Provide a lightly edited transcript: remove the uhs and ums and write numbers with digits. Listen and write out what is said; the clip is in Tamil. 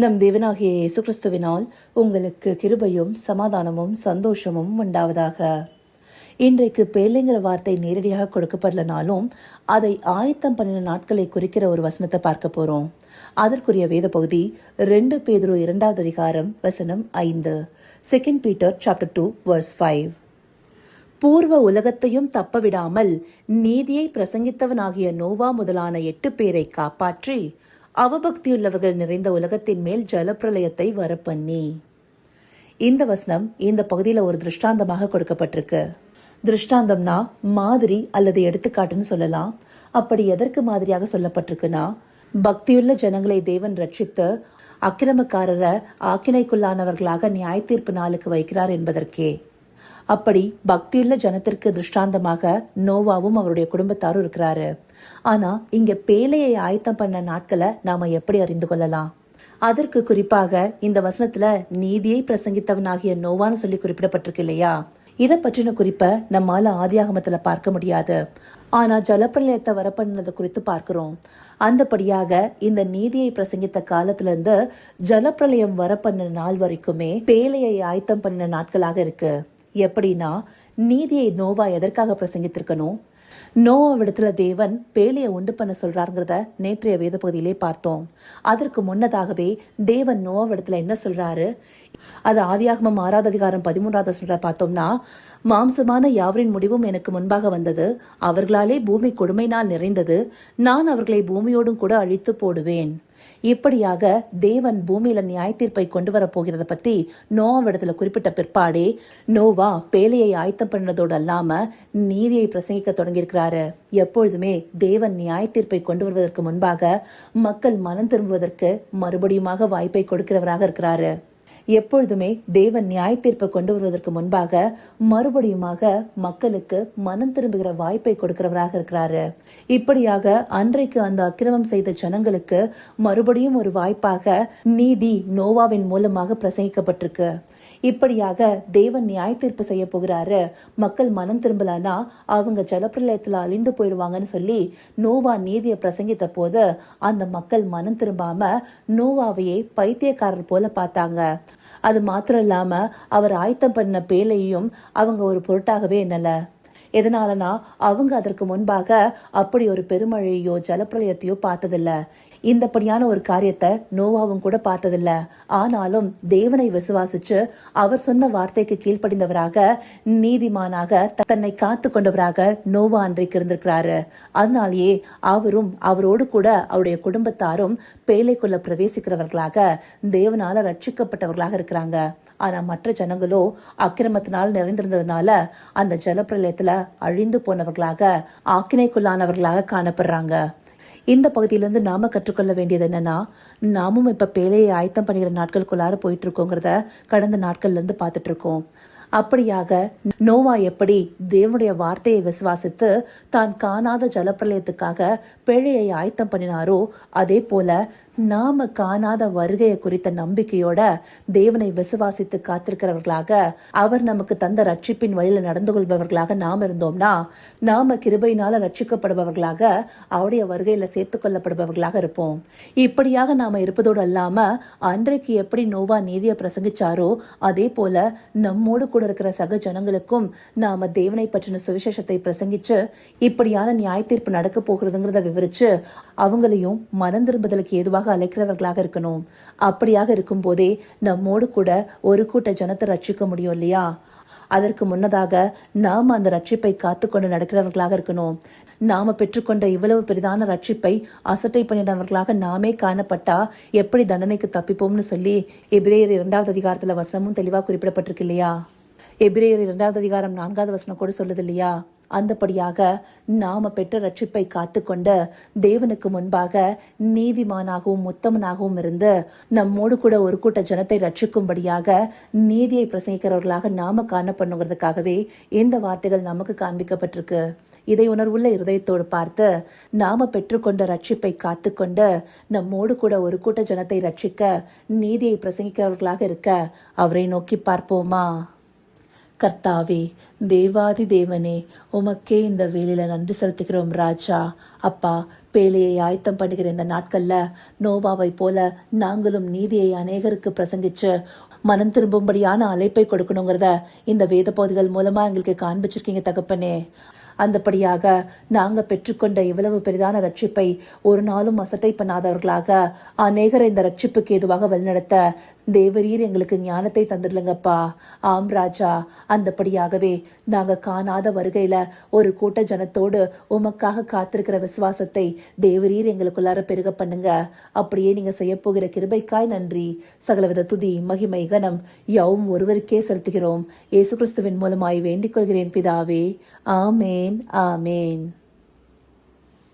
நம் தேவனாகிய இயேசு கிறிஸ்துவினால் உங்களுக்கு கிருபையும் சமாதானமும் சந்தோஷமும் உண்டாவதாக. இன்றைக்கு பேழைங்கிற வார்த்தை நேரடியாக கொடுக்கப்படலனாலும் அதை ஆயத்தம் பண்ணின நாட்களை குறிக்கிற ஒரு வசனத்தை பார்க்க போறோம். அதற்குரிய வேத பகுதி 2 பேதுரு 2வது அதிகாரம் வசனம் 5. 2 Peter chapter 2 verse 5. பூர்வ உலகத்தையும் தப்பவிடாமல் நீதியை பிரசங்கித்தவனாகிய நோவா முதலான 8 பேரை காப்பாற்றி அவபக்தியுள்ளவர்கள் நிறைந்த உலகத்தின் மேல் ஜலப்பிரளயத்தை வரப்பண்ணி. இந்த வசனம் இந்த பகுதியில் ஒரு திருஷ்டாந்தமாக கொடுக்கப்பட்டிருக்கு. திருஷ்டாந்தம்னா மாதிரி அல்லது எடுத்துக்காட்டுன்னு சொல்லலாம். அப்படி எதற்கு மாதிரியாக சொல்லப்பட்டிருக்குன்னா, பக்தியுள்ள ஜனங்களை தேவன் ரட்சித்து அக்கிரமக்காரரை ஆக்கினைக்குள்ளானவர்களாக நியாய தீர்ப்பு நாளுக்கு வைக்கிறார் என்பதற்கே. அப்படி பக்தியுள்ள ஜனத்திற்கு திருஷ்டாந்தமாக நோவாவும் அவருடைய குடும்பத்தாரும் இருக்கிறாரு. ஆனா இங்க பேழையை ஆயத்தம் பண்ண நாட்களை நாம எப்படி அறிந்து கொள்ளலாம்? அதற்கு குறிப்பாக இந்த வசனத்துல நீதியை பிரசங்கித்தவனாகிய நோவான்னு சொல்லி குறிப்பிடப்பட்டிருக்கு இல்லையா? இதை பற்றின குறிப்பை நம்மால ஆதியாகமத்துல பார்க்க முடியாது. ஆனா ஜலப்பிரளயத்தை வரப்பண்ணதை குறித்து பார்க்கிறோம். அந்தபடியாக இந்த நீதியை பிரசங்கித்த காலத்துல இருந்து ஜலப்பிரளயம் வரப்பண்ண நாள் வரைக்குமே பேழையை ஆயத்தம் பண்ண நாட்களாக இருக்கு. எப்படின்னா, நீதியை நோவா எதற்காக பிரசங்கித்திருக்கணும்? நோவாவிடத்துல தேவன் பேழையை உண்டு பண்ண சொல்றாருங்கிறத நேற்றைய வேத பகுதியிலே பார்த்தோம். அதற்கு முன்னதாகவே தேவன் நோவாவிடத்துல என்ன சொல்றாரு? அது ஆதியாகமம் 6வது அதிகாரம் 13வது வசனத்துல பார்த்தோம்னா, மாம்சமான யாவரின் முடிவும் எனக்கு முன்பாக வந்தது, அவர்களாலே பூமி கொடுமையினால் நிறைந்தது, நான் அவர்களை பூமியோடும் கூட அழித்து போடுவேன். இப்படியாக தேவன் பூமியில நியாய தீர்ப்பை கொண்டு வர போகிறத பத்தி நோவாவிடத்துல குறிப்பிட்ட பிற்பாடே நோவா பேழையை ஆயத்தம் பண்ணதோடு அல்லாம நீதியை பிரசங்கிக்க தொடங்கியிருக்கிறாரு. எப்பொழுதுமே தேவன் நியாய தீர்ப்பை கொண்டு வருவதற்கு முன்பாக மக்கள் மனம் திரும்புவதற்கு மறுபடியுமாக வாய்ப்பை கொடுக்கிறவராக இருக்கிறாரு. எப்பொழுதுமே தேவன் நியாய தீர்ப்பை கொண்டு வருவதற்கு முன்பாக மறுபடியுமாக மக்களுக்கு மனம் திரும்புகிற வாய்ப்பை கொடுக்கிறவராக இருக்கிறாரு. இப்படியாக அன்றைக்கு அந்த அக்கிரமம் செய்த ஜனங்களுக்கு மறுபடியும் ஒரு வாய்ப்பாக நீதி நோவாவின் மூலமாக பிரசங்கிக்கப்பட்டிருக்கு. இப்படியாக தேவன் நியாய தீர்ப்பு செய்ய போகிறாரு. மக்கள் மனம் திரும்பலனா அவங்க ஜலப்பிரளயத்துல அழிந்து போயிடுவாங்கன்னு சொல்லி நோவா நீதியை பிரசங்கித்த போது அந்த மக்கள் மனம் திரும்பாம நோவாவையே பைத்தியக்காரர் போல பார்த்தாங்க. அது மாத்திரம் இல்லாம அவர் ஆயத்தம் பண்ண பேழையையும் அவங்க ஒரு பொருட்டாகவே எண்ணல. எதனாலனா அவங்க அதற்கு முன்பாக அப்படி ஒரு பெருமழையோ ஜலப்பிரளயத்தையோ பார்த்ததில்ல. இந்தப்படியான ஒரு காரியத்தை நோவாவும் கூட பார்த்ததில்ல. ஆனாலும் தேவனை விசுவாசிச்சு அவர் சொன்ன வார்த்தைக்கு கீழ்ப்படிந்தவராக நீதிமானாக தன்னை காத்து கொண்டவராக நோவா அன்றைக்கு இருந்திருக்கிறாரு. அதனாலேயே அவரும் அவரோடு கூட அவருடைய குடும்பத்தாரும் பேழைக்குள்ள பிரவேசிக்கிறவர்களாக தேவனால ரட்சிக்கப்பட்டவர்களாக இருக்கிறாங்க. ஆனா மற்ற ஜனங்களோ அக்கிரமத்தினால் நிறைந்திருந்ததுனால அந்த ஜலப்பிரளயத்துல அழிந்து போனவர்களாக ஆக்கினைக்குள்ளானவர்களாக காணப்படுறாங்க. இந்த பகுதியிலிருந்து நாம கற்றுக்கொள்ள வேண்டியது என்னன்னா, நாமும் இப்ப பேழையை ஆயத்தம் பண்ணுகிற நாட்களுக்குள்ளார போயிட்டு இருக்கோங்கிறத கடந்த நாட்கள்ல இருந்து பார்த்துட்டு இருக்கோம். அப்படியாக நோவா எப்படி தேவனுடைய வார்த்தையை விசுவாசித்து தான் காணாத ஜலப்பிரளயத்துக்காக பேழையை ஆயத்தம் பண்ணினாரோ, அதே போல நாம காணாத வருகையை குறித்த நம்பிக்கையோட தேவனை விசுவாசித்து காத்திருக்கிறவர்களாக அவர் நமக்கு தந்த ரட்சிப்பின் வழியில நடந்து கொள்பவர்களாக நாம் இருந்தோம்னா, நாம கிருபையினால ரட்சிக்கப்படுபவர்களாக அவருடைய வருகையில சேர்த்து கொள்ளப்படுபவர்களாக இருப்போம். இப்படியாக நாம இருப்பதோடு அல்லாம அன்றைக்கு எப்படி நோவா நீதியை பிரசங்கிச்சாரோ அதே போல நம்மோடு கூட இருக்கிற சக ஜனங்களுக்கும் நாம தேவனை பற்றின சுவிசேஷத்தை பிரசங்கிச்சு இப்படியான நியாய தீர்ப்பு நடக்க போகிறதுங்கிறத விவரிச்சு அவங்களையும் மனம் திரும்புதலுக்கு ஏதுவாக அழைக்கிறவர்களாக இருக்கணும். அப்படியாக இருக்கும் போதே நம்மோடு கூட ஒரு கூட்ட ஜனத்தை ரட்சிக்க முடியும் இல்லையா? அதற்கு முன்னதாக நாம அந்த ரட்சிப்பை காத்துக்கொண்டு நடக்கிறவர்களாக இருக்கணும். நாம பெற்றுக்கொண்ட இவ்வளவு பெரிதான ரட்சிப்பை அசட்டை பண்ணினவர்களாக நாமே காணப்பட்டா எப்படி தண்டனைக்கு தப்பிப்போம்னு சொல்லி எபிரேயர் 2வது அதிகாரத்துல வசனமும் தெளிவா குறிப்பிடப்பட்டிருக்கு இல்லையா? எபிரேயர் 2வது அதிகாரம் 4வது வசனம் கூட சொல்லுது இல்லையா? அந்தபடியாக நாம பெற்ற ரட்சிப்பை காத்துக்கொண்டு தேவனுக்கு முன்பாக நீதிமானாகவும் உத்தமனாகவும் இருந்து நம்மோடு கூட ஒரு கூட்ட ஜனத்தை ரட்சிக்கும்படியாக நீதியை பிரசங்கிக்கிறவர்களாக நாம காணப்படுங்கிறதுக்காகவே இந்த வார்த்தைகள் நமக்கு காண்பிக்கப்பட்டிருக்கு. இதை உணர்வுள்ள இருதயத்தோடு பார்த்து நாம பெற்றுக்கொண்ட ரட்சிப்பை காத்துக்கொண்டு நம்மோடு கூட ஒரு கூட்ட ஜனத்தை ரட்சிக்க நீதியை பிரசங்கிக்கிறவர்களாக இருக்க அவரை நோக்கி பார்ப்போமா? கர்த்தாவே, தேவாதி தேவனே, உமக்கே இந்த வேலையில நன்றி செலுத்துகிறோம் ராஜா. அப்பா, பேழையை ஆயத்தம் பண்ணுகிற இந்த நாட்கள்ல நோவாவை போல நாங்களும் நீதியை அநேகருக்கு பிரசங்கிச்சு மனம் திரும்பும்படியான அழைப்பை கொடுக்கணுங்கிறத இந்த வேத பகுதிகள் மூலமா எங்களுக்கு காண்பிச்சிருக்கீங்க தகப்பனே. அந்தபடியாக நாங்க பெற்றுக்கொண்ட இவ்வளவு பெரிதான ரட்சிப்பை ஒரு நாளும் அசட்டை பண்ணாதவர்களாக அநேகரை இந்த ரட்சிப்புக்கு ஏதுவாக வழிநடத்த தேவரீர் எங்களுக்கு ஞானத்தை தந்துடலங்கப்பா. ஆம் ராஜா, அந்தபடியாகவே நாங்க காணாத வருகையில ஒரு கூட்ட ஜனத்தோடு உமக்காக காத்திருக்கிற விசுவாசத்தை தேவரீர் எங்களுக்குள்ளார பெருக பண்ணுங்க. அப்படியே நீங்க செய்ய போகிற கிருபைக்காய் நன்றி. சகலவித துதி மகிமை கனம் யாவும் ஒருவருக்கே செலுத்துகிறோம். இயேசு கிறிஸ்துவின் மூலமாய் வேண்டிக் கொள்கிறேன் பிதாவே. ஆமேன், ஆமேன்.